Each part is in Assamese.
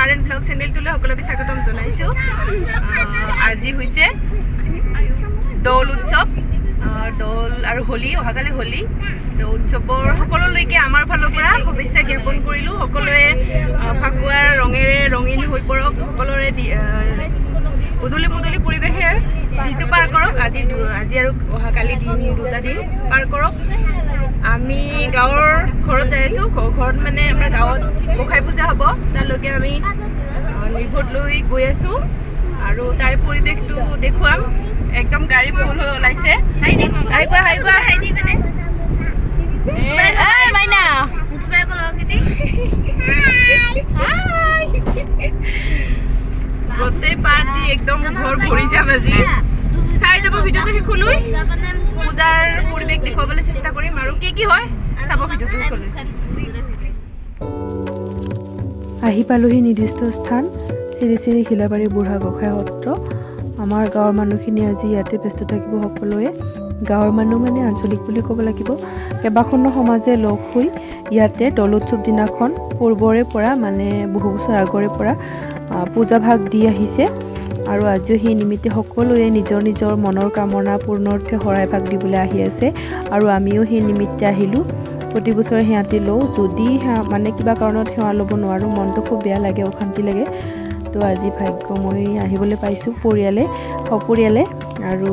RN ব্লগ চেনেলটোলৈ সকলোকে স্বাগতম জনাইছো। আজি হৈছে দৌল উৎসৱ, দৌল আৰু হোলী, অহাকালি হোলী। তো উৎসৱৰ সকলোলৈকে আমাৰ ফালৰ পৰা শুভেচ্ছা জ্ঞাপন কৰিলোঁ। সকলোৱে ফাকুৱাৰ ৰঙেৰে ৰঙীন হৈ পৰক, সকলোৰে গধূলি মুদলি পৰিৱেশে দিনটো পাৰ কৰক। আজি আৰু অহাকালি দুটা দিন পাৰ কৰক। আমি গাঁৱৰ ঘৰত যাই আছোঁ। ঘৰত মানে আমাৰ গাঁৱত গোঁসাই পূজা হ'ব, তালৈকে আমি নিৰ্ভৰ লৈ গৈ আছোঁ আৰু তাৰ পৰিৱেশটো দেখুৱাম। একদম গাড়ী ফুল হৈ ওলাইছে। গোটেই পাৰ্টি একদম ঘৰ ভৰি যাম আজি। চাই যাব ভিডিঅ'টো শেষলৈ। পূজাৰ পৰিৱেশ দেখুৱাবলৈ চেষ্টা কৰিম আৰু কি হয় চাব ভিডিঅ'টো শেষলৈ। আহি পালোহি নিৰ্দিষ্ট স্থান শ্ৰী শ্ৰী শিলাবাৰী বুঢ়া গোঁসাই সত্ৰ। আমাৰ গাঁৱৰ মানুহখিনি আজি ইয়াতে ব্যস্ত থাকিব। সকলোৱে গাঁৱৰ মানুহ মানে আঞ্চলিক বুলি ক'ব লাগিব। কেইবাখনো সমাজে লগ হৈ ইয়াতে দৌল উৎসৱ দিনাখন পূৰ্বৰে পৰা মানে বহু বছৰ আগৰে পৰা পূজা ভাগ দি আহিছে আৰু আজিও সেই নিমিত্তে সকলোৱে নিজৰ নিজৰ মনৰ কামনা পূৰ্ণাৰ্থে শৰাই ভাগ দিবলৈ আহি আছে আৰু আমিও সেই নিমিত্তে আহিলোঁ। প্ৰতি বছৰে সেৱাটি লওঁ। যদি মানে কিবা কাৰণত সেৱা ল'ব নোৱাৰোঁ, মনটো খুব বেয়া লাগে, অশান্তি লাগে। তো আজি ভাগ্য মই আহিবলৈ পাইছোঁ সপৰিয়ালে আৰু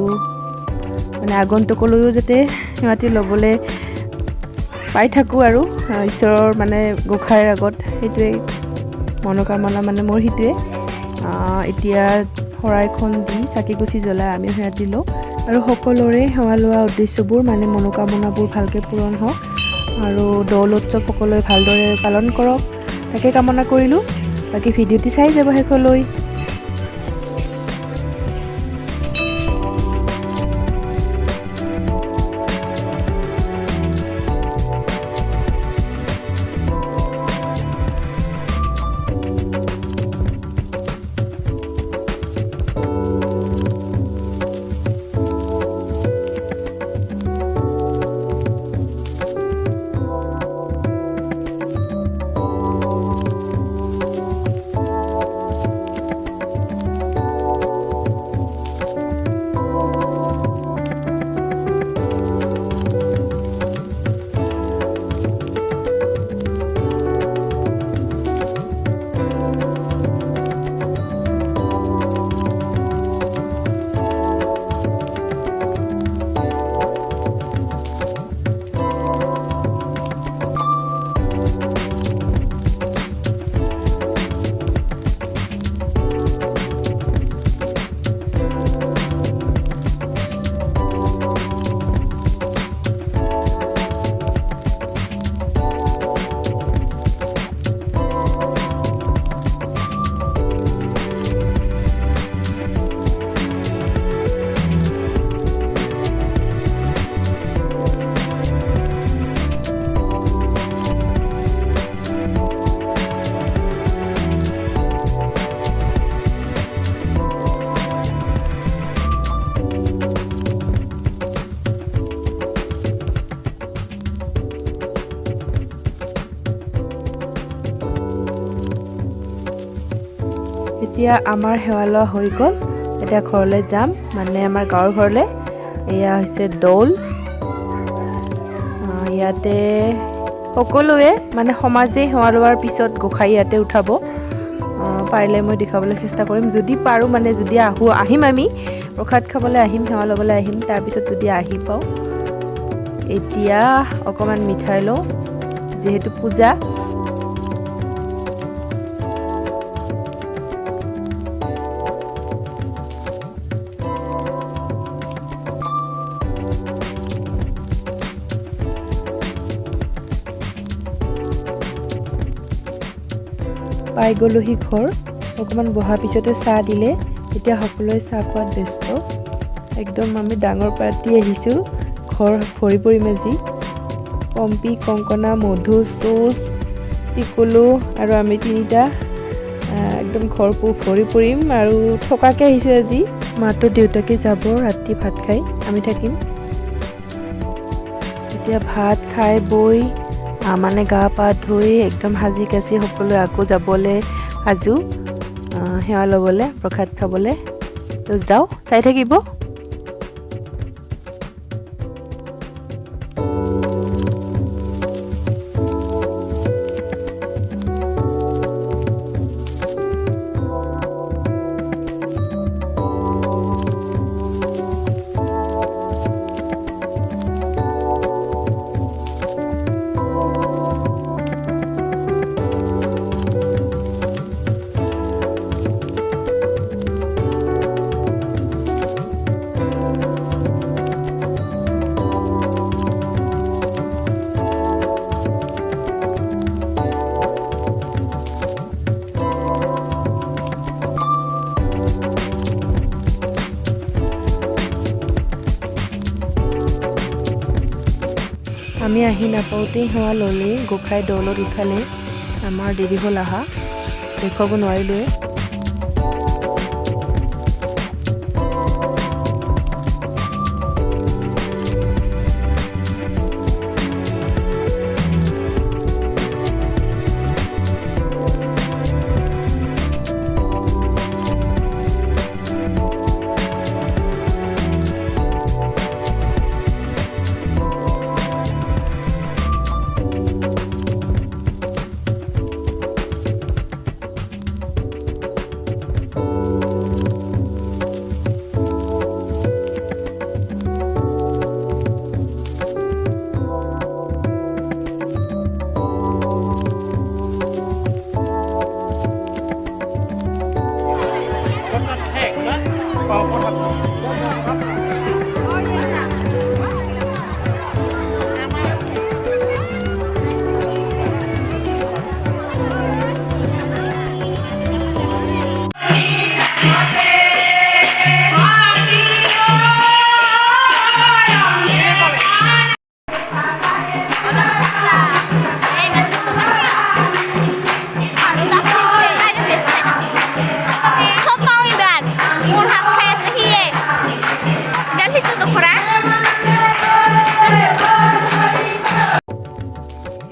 মানে আগন্তুকলৈও যাতে সেৱাটি ল'বলৈ পাই থাকোঁ আৰু ঈশ্বৰৰ মানে গোঁসাইৰ আগত, সেইটোৱে মনোকামনা মানে মোৰ সেইটোৱে। এতিয়া শৰাইখন দি চাকিগছি জ্বলাই আমি সেৱাটি লওঁ আৰু সকলোৰে সেৱা লোৱা উদ্দেশ্যবোৰ মানে মনোকামনাবোৰ ভালকৈ পূৰণ হওক আৰু দৌল উৎসৱ সকলোৱে ভালদৰে পালন কৰক, তাকে কামনা কৰিলোঁ। বাকী ভিডিঅ'টি চাই যাব শেষলৈ। এতিয়া আমাৰ সেৱা লোৱা হৈ গ'ল। এতিয়া ঘৰলৈ যাম, মানে আমাৰ গাঁৱৰ ঘৰলৈ। এয়া হৈছে দৌল। ইয়াতে সকলোৱে মানে সমাজে সেৱা লোৱাৰ পিছত গোঁসাই ইয়াতে উঠাব। পাৰিলে মই দেখাবলৈ চেষ্টা কৰিম, যদি পাৰোঁ মানে যদি আহিম আমি প্ৰসাদ খাবলৈ আহিম, সেৱা ল'বলৈ আহিম। তাৰপিছত যদি আহি পাওঁ, এতিয়া অকণমান মিঠাই লওঁ যিহেতু পূজা। পাই গ'লোহি ঘৰ। অকণমান বহাৰ পিছতে চাহ দিলে। এতিয়া সকলোৱে চাহ খোৱাত ব্যস্ত। একদম আমি ডাঙৰ পাৰ্টি আহিছোঁ। ঘৰ ভৰি পৰিম আজি। পম্পী, কংকনা, মধু, চুচ, টিকুলু আৰু আমি তিনিটা একদম ঘৰ ভৰি পৰিম আৰু থকাকৈ আহিছোঁ আজি। মাতো দেউতাকে যাব ৰাতি ভাত খাই, আমি থাকিম। এতিয়া ভাত খাই বৈ মানে গা পা ধুই একদম সাজি কাচি সকলোৱে আকৌ যাবলৈ সাজু সেৱা ল'বলৈ প্ৰসাদ খাবলৈ। তো যাওঁ, চাই থাকিব। আমি আহি নাপাওঁতেই সেৱা ল'লেই গোসাঁই দৌলত উঠালে। আমাৰ দেৰি হ'ল আহা, দেখুৱাব নোৱাৰিলোৱে।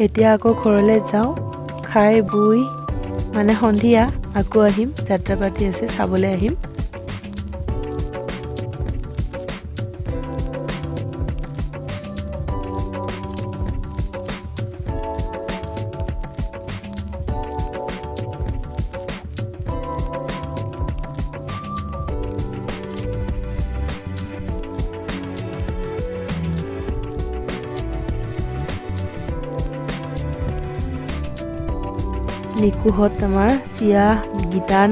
এতিয়া আকৌ ঘৰলৈ যাওঁ, খাই বৈ মানে সন্ধিয়া আকৌ আহিম, যাত্ৰা পাতি আছে চাবলৈ আহিম। নিকুহঁত আমাৰ চিয়া, গীতান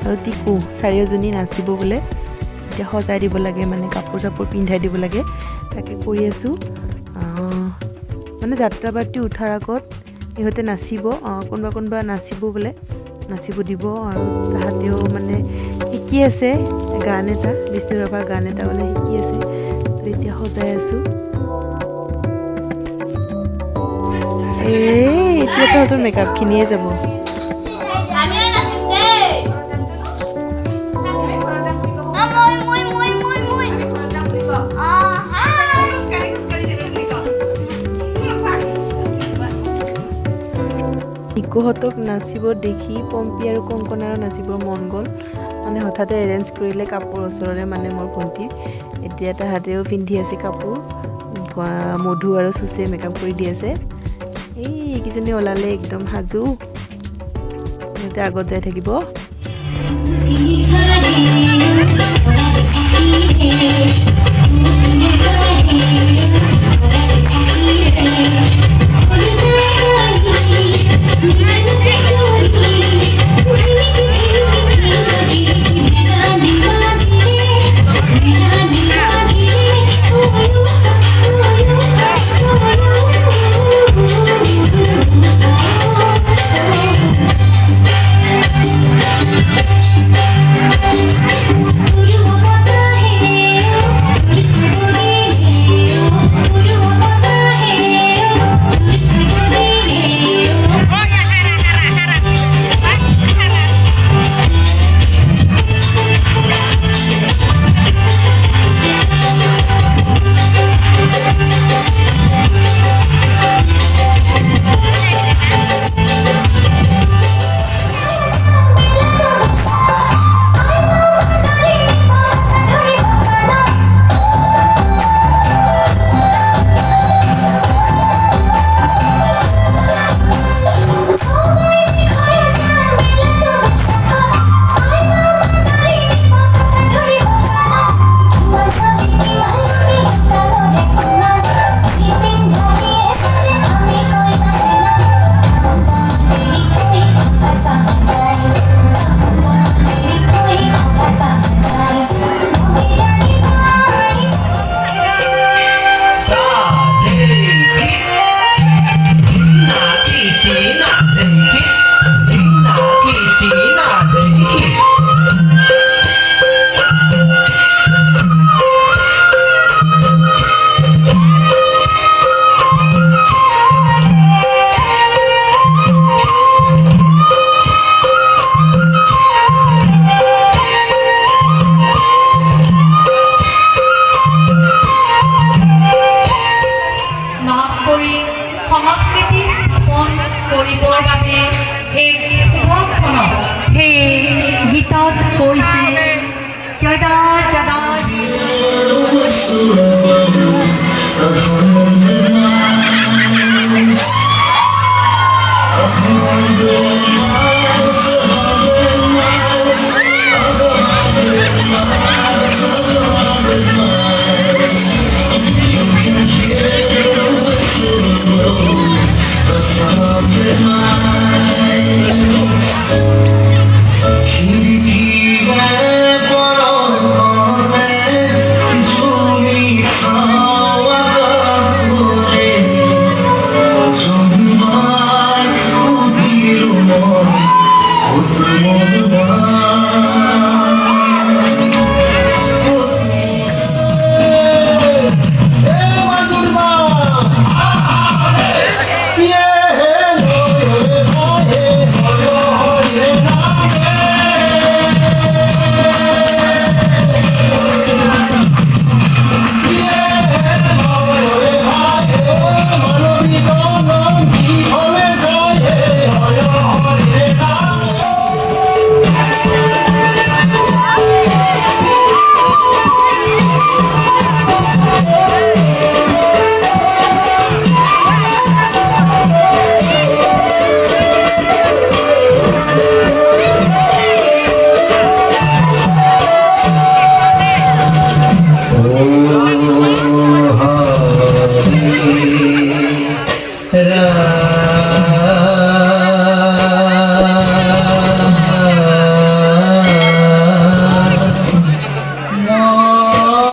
আৰু টিকু চাৰিওজনী নাচিব বোলে। এতিয়া সজাই দিব লাগে, মানে কাপোৰ চাপোৰ পিন্ধাই দিব লাগে, তাকে কৰি আছোঁ। মানে যাত্ৰা পাতি উঠাৰ আগত ইহঁতে নাচিব, কোনোবা নাচিব বোলে, নাচিব দিব। আৰু তাহাঁতেও মানে শিকি আছে গান এটা, বিষ্ণু ৰাভাৰ গান এটা বোলে শিকি আছে। তো এতিয়া সজাই আছোঁ। এতিয়া তহঁতৰ মেকআপখিনিয়ে যাব। নিকুহঁতক নাচিব দেখি পম্পী আৰু কংকনাৰো নাচিব মন গ'ল। মানে হঠাতে এৰেঞ্জ কৰিলে কাপোৰ ওচৰৰে, মানে মোৰ ভণ্টিৰ। এতিয়া তাহাঁতেও পিন্ধি আছে কাপোৰ, মধু আৰু চুচে মেকআপ কৰি দি আছে। এইকেইজনী ওলালে একদম সাজু, সিহঁতে আগত যাই থাকিব।